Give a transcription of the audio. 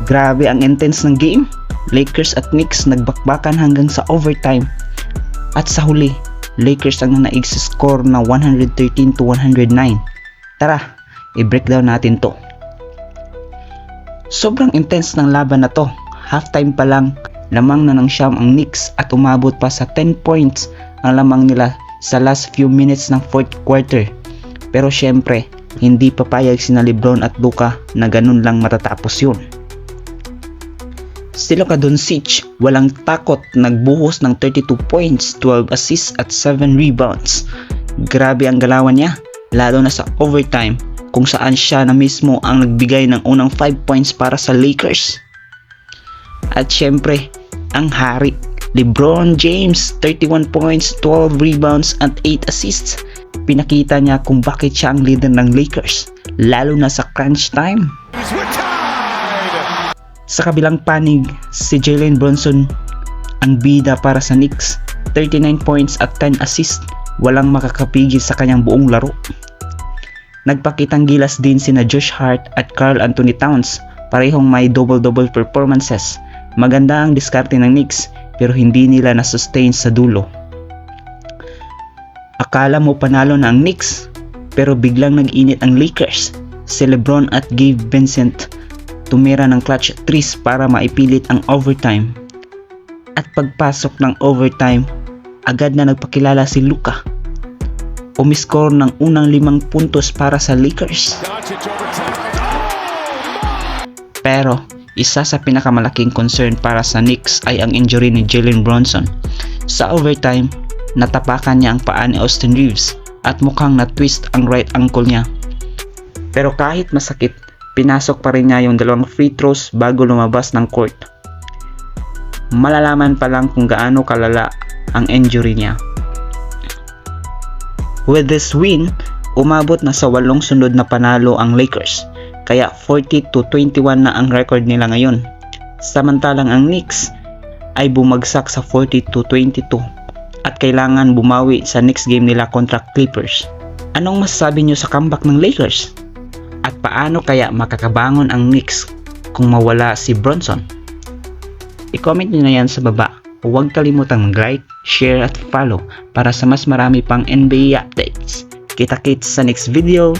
Grabe ang intense ng game. Lakers at Knicks nagbakbakan hanggang sa overtime. At sa huli, Lakers ang nanaig sa score na 113-109. Tara, i-breakdown natin to. Sobrang intense ng laban na to. Halftime pa lang, lamang na ng siyam ang Knicks at umabot pa sa 10 points ang lamang nila sa last few minutes ng fourth quarter. Pero syempre, hindi papayag sina LeBron at Luka na ganun lang matatapos yun. Si Luka Doncic walang takot, nagbuhos ng 32 points, 12 assists at 7 rebounds. Grabe ang galawan niya, lalo na sa overtime kung saan siya na mismo ang nagbigay ng unang 5 points para sa Lakers. At syempre, ang hari, LeBron James, 31 points, 12 rebounds at 8 assists. Pinakita niya kung bakit siya ang leader ng Lakers, lalo na sa crunch time. Sa kabilang panig, si Jalen Brunson ang bida para sa Knicks, 39 points at 10 assists, walang makakapigil sa kanyang buong laro. Nagpakitang gilas din sina Josh Hart at Karl Anthony Towns, parehong may double-double performances. Maganda ang diskarte ng Knicks pero hindi nila na-sustain sa dulo. Akala mo panalo na ang Knicks pero biglang nag-init ang Lakers. Si LeBron at Gabe Vincent tumira ng clutch threes para maipilit ang overtime. At pagpasok ng overtime, agad na nagpakilala si Luka. Umiscore ng unang 5 puntos para sa Lakers. Pero isa sa pinakamalaking concern para sa Knicks ay ang injury ni Jalen Brunson. Sa overtime, natapakan niya ang paa ni Austin Reeves at mukhang na-twist ang right ankle niya. Pero kahit masakit, pinasok pa rin niya yung 2 free throws bago lumabas ng court. Malalaman pa lang kung gaano kalala ang injury niya. With this win, umabot na sa 8 sunod na panalo ang Lakers, kaya 40-21 na ang record nila ngayon. Samantalang ang Knicks ay bumagsak sa 40-22 at kailangan bumawi sa next game nila kontra Clippers. Anong masasabi nyo sa comeback ng Lakers? At paano kaya makakabangon ang Knicks kung mawala si Brunson? I-comment nyo na yan sa baba. Huwag kalimutang mag-like, share at follow para sa mas marami pang NBA updates. Kita-kits sa next video.